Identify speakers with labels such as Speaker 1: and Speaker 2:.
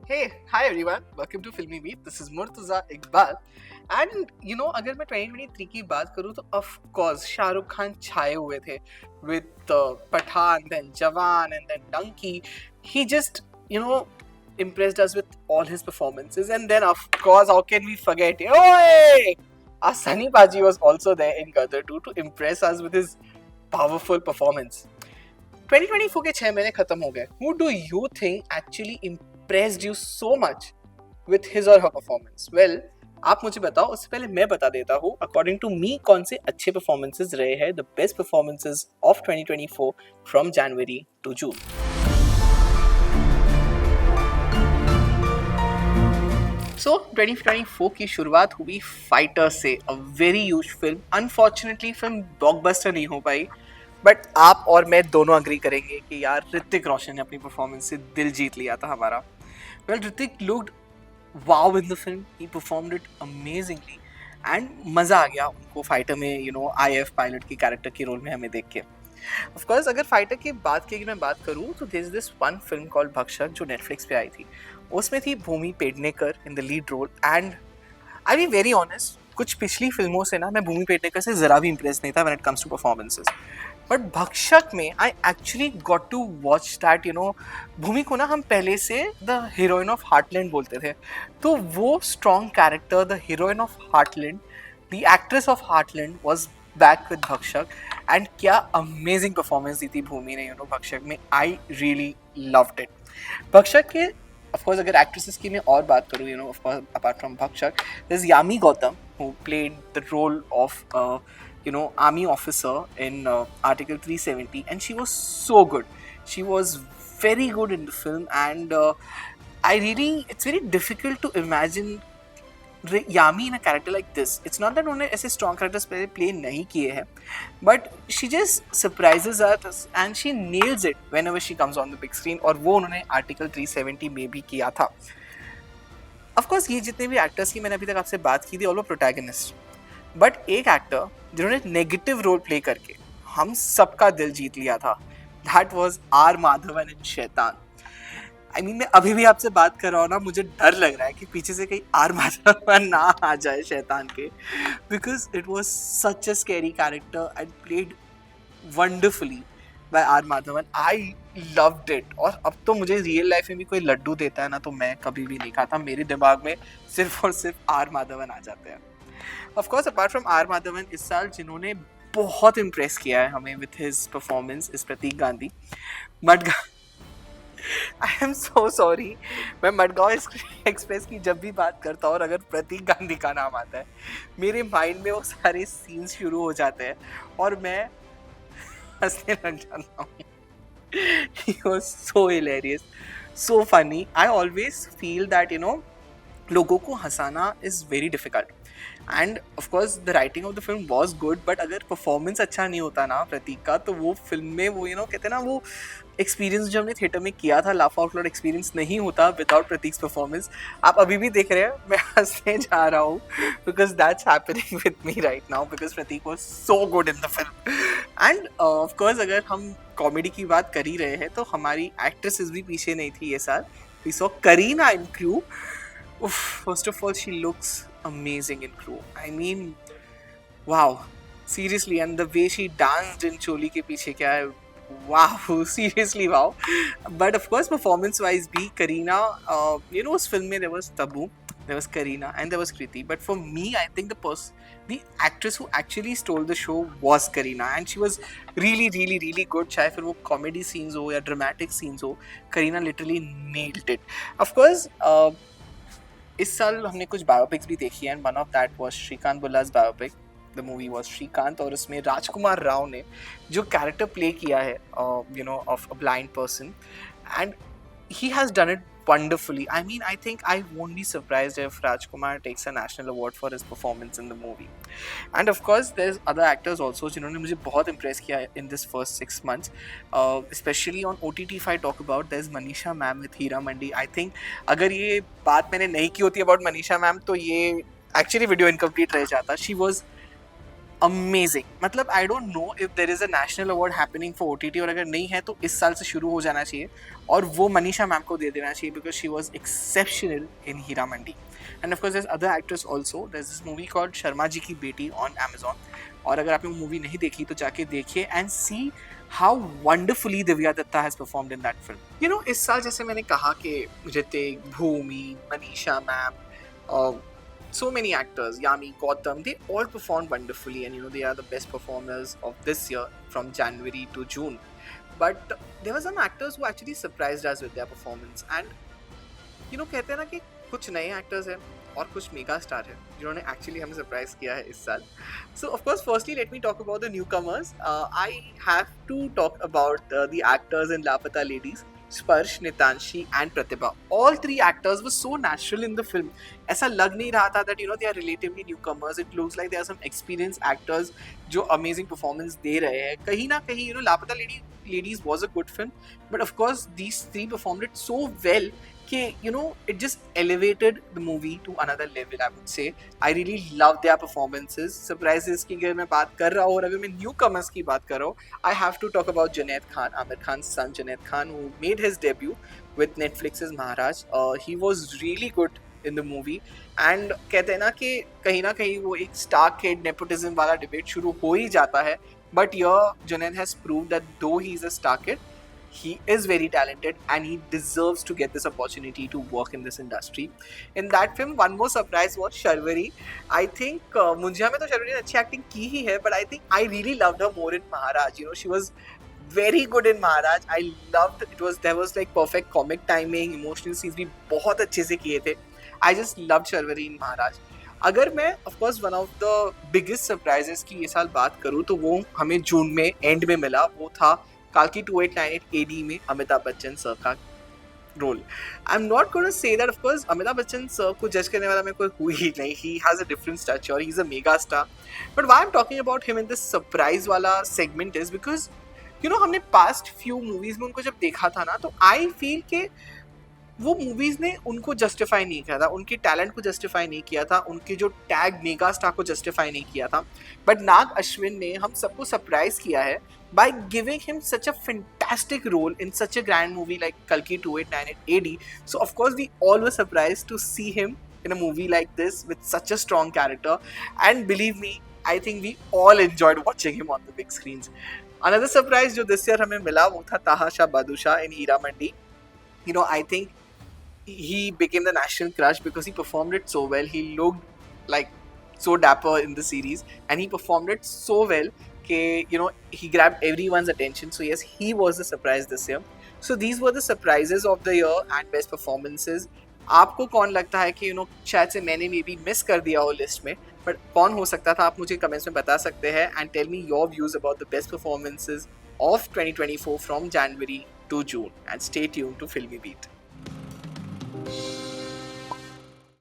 Speaker 1: Hey, hi everyone. Welcome to Filmy Beat. This is Murtaza Iqbal. And अगर मैं 2023 की बात करूँ तो of course शाहरुख खान छाए हुए थे with Pathaan, then Jawan, and then Donkey. He just impressed us with all his performances. And then of course, how can we forget? Oi! Our Sunny Paji was also there in Gadar 2 to impress us with his powerful performance. 2024 के 6 महीने खत्म हो गए. Who do you think actually impressed you so much with his or her performance? Well, आप मुझे बताओ. उससे पहले मैं बता देता हूँ अकॉर्डिंग टू मी कौन से अच्छे परफॉर्मेंसेज रहे हैं, the best performances of 2024 from January to June. So 2024 की शुरुआत हुई फाइटर से, a very huge film. Unfortunately film blockbuster नहीं हो पाई, बट आप और मैं दोनों अग्री करेंगे कि यार ऋतिक रोशन ने अपनी परफॉर्मेंस से दिल जीत लिया था हमारा. Well, Hrithik looked wow in the film. He performed it amazingly and मज़ा आ गया उनको फाइटर में आईएएफ पायलट की कैरेक्टर के रोल में हमें देख के. ऑफ कोर्स अगर फाइटर की बात की मैं बात करूँ तो there is this one film called Bhakshak जो नेटफ्लिक्स पे आई थी. उसमें थी Bhumi Pednekar in the lead role. And I be very honest, कुछ पिछली फिल्मों से ना मैं भूमि पेडनेकर से ज़रा भी इंप्रेस नहीं था when it comes to performances. But Bhakshak में I actually got to watch that. Bhumi को ना हम पहले से द हीरोइन ऑफ हार्टलैंड बोलते थे, तो वो strong character, the heroine of heartland, the actress of heartland was back with भक्षक. एंड क्या अमेजिंग परफॉर्मेंस दी थी भूमि ने भक्षक में. I really loved it. भक्षक के ऑफकोर्स अगर एक्ट्रेसेस की मैं और बात करूँ, of course apart from Bhakshak, there's Yami Gautam who played the role of army officer in Article 370, and she was so good. She was very good in the film, and it's very difficult to imagine Yami in a character like this. It's not that उन्होंने ऐसे strong characters पहले play नहीं किए हैं, but she just surprises us and she nails it whenever she comes on the big screen. और वो उन्होंने article 370 में भी किया था. ऑफ कोर्स ये जितने भी एक्टर्स की मैंने अभी तक आपसे बात की थी, ऑल वो प्रोटैगनिस्ट. बट एक एक्टर जिन्होंने नेगेटिव रोल प्ले करके हम सबका दिल जीत लिया था, दैट वाज आर माधवन इन शैतान. मैं अभी भी आपसे बात कर रहा हूँ ना, मुझे डर लग रहा है कि पीछे से कहीं आर माधवन ना आ जाए शैतान के, because it was such a scary character and played wonderfully by R Madhavan. I loved it. और अब तो मुझे रियल लाइफ में भी कोई लड्डू देता है ना, तो मैं कभी भी नहीं खाता. मेरे दिमाग में सिर्फ और सिर्फ आर माधवन आ जाते हैं. Of course apart from R Madhavan, इस साल जिन्होंने बहुत इम्प्रेस किया है हमें with his performance is Prateek Gandhi. I am so sorry, मैं मडगांव एक्सप्रेस की जब भी बात करता हूँ और अगर प्रतीक गांधी का नाम आता है, मेरे माइंड में वो सारे सीन्स शुरू हो जाते हैं और मैं हंसने लग जाता हूँ. He was so hilarious, so funny. I always feel that लोगों को हंसाना is very difficult. And of course the writing of the film was good, but अगर परफॉर्मेंस अच्छा नहीं होता ना प्रतीक का, तो वो फिल्म में वो कहते हैं ना, वो एक्सपीरियंस जो हमने थिएटर में किया था, लाफ आउट लाउड एक्सपीरियंस नहीं होता विदाउट प्रतीक्स परफॉर्मेंस. आप अभी भी देख रहे हैं मैं हंसने जा रहा हूँ because that's happening with me right now, because Prateek was so good in the film. And of course अगर हम कॉमेडी की बात कर ही रहे हैं तो हमारी एक्ट्रेसेस भी पीछे नहीं थी ये साल. We saw Kareena in crew. First of all, she looks amazing in Crew. Wow, seriously, and the way she danced in Choli ke piche kya hai, wow, seriously wow. But of course, performance-wise, भी Kareena, उस film में there was Tabu, there was Kareena, and there was Kriti. But for me, I think the actress who actually stole the show was Kareena, and she was really, really, really good. चाहे फिर वो comedy scenes हो या dramatic scenes हो, Kareena literally nailed it. Of course, इस साल हमने कुछ बायोपिक्स भी देखी हैं. One of that was Srikanth Bolla's biopic. The movie was Srikanth, और उसमें राजकुमार राव ने जो कैरेक्टर प्ले किया है of a blind person, and he has done it wonderfully. I think I won't be surprised if Rajkumar takes a national award for his performance in the movie. And of course, there's other actors also जिन्होंने मुझे बहुत impress किया in this first 6 months. Especially on OTT, if I talk about, there's Manisha ma'am with Heera Mandi. I think अगर ये बात मैंने नहीं की होती about Manisha ma'am, तो ये actually video incomplete रह जाता. She was अमेजिंग, मतलब I don't know if there is a national award happening for OTT, और अगर नहीं है तो इस साल से शुरू हो जाना चाहिए और वो मनीषा मैम को दे देना चाहिए because she was exceptional in Heera Mandi. And of course there other actors also. There is this movie called Sharma ji ki Beti on Amazon, और अगर आपने वो मूवी नहीं देखी तो जाके देखिए and see how wonderfully Divya Dutta has performed in that film. You know, इस साल जैसे मैंने कहा कि Hrithik, Bhumi, Manisha ma'am, so many actors, Yami, Gautam, they all performed wonderfully, and you know they are the best performers of this year from January to June. But there were some actors who actually surprised us with their performance, and you know कहते हैं ना कि कुछ नए actors हैं और कुछ mega star हैं जिन्होंने एक्चुअली हमें सरप्राइज किया है इस साल. So of course firstly let me talk about the newcomers. I have to talk about the actors in Laapataa ladies, Sparsh, Nitanshi and Pratibha. All three actors were so natural in the film. ऐसा लग नहीं रहा था that you know they are relatively newcomers. It looks like they are some experienced actors जो amazing performance दे रहे हैं. कहीं ना कहीं you know लापता ladies was a good film, but of course these three performed it so well कि you know it just elevated the movie to another level. I would say I really love their performances. Surprises की अगर मैं बात कर रहा हूँ और अगर मैं newcomers की बात कर रहा हूँ, I have to talk about Junaid Khan, Amir Khan's son Junaid Khan, who made his debut with Netflix's Maharaj. He was really good in the movie. And कहते हैं ना कहीं वो एक star kid nepotism वाला debate शुरू हो ही जाता है. But here Junaid has proved that though he is a star kid, he is very talented and he deserves to get this opportunity to work in this industry. In that film, one more surprise was Sharvari. I think Munjia में तो Sharvari ने अच्छी acting की ही है, but I think I really loved her more in Maharaj. You know, she was very good in Maharaj. I loved it. There was like perfect comic timing, emotional scenes भी बहुत अच्छे से किए थे. I just loved Sharvari in Maharaj. अगर मैं of course one of the biggest surprises की ये साल बात करूँ तो वो हमें जून में एंड में मिला. वो था काल्की 2898 AD में अमिताभ बच्चन सर का role. I am not gonna say that of course Amitabh Bachchan sir को जज करने वाला मैं कोई हुई ही नहीं. He has a different stature, he is a mega star. But why I am talking about him in this surprise वाला segment is because you know हमने पास्ट फ्यू मूवीज में उनको जब देखा था ना तो आई फील के वो मूवीज ने उनको जस्टिफाई नहीं किया था, उनके टैलेंट को जस्टिफाई नहीं किया था, उनके जो टैग मेगा स्टार को जस्टिफाई नहीं किया था. बट नाग अश्विन ने हम सबको सरप्राइज किया है by giving him such a fantastic role in such a grand movie like Kalki 2898 AD. So of course we all were surprised to see him in a movie like this with such a strong character, and believe me, I think we all enjoyed watching him on the big screens. Another surprise जो this year हमें मिला वो था Tahasha Badusha in Hira Mandi. You know, I think he became the national crush because he performed it so well. He looked like so dapper in the series and he performed it so well that you know he grabbed everyone's attention. So yes, he was the surprise this year. So these were the surprises of the year and best performances. आपको कौन लगता है कि शायद से मैंने may be miss कर दिया हो लिस्ट में, बट कौन हो सकता था आप मुझे कमेंट्स में बता सकते हैं. And tell me your views about the best performances of 2024 from January to June, and stay tuned to Filmy Beat.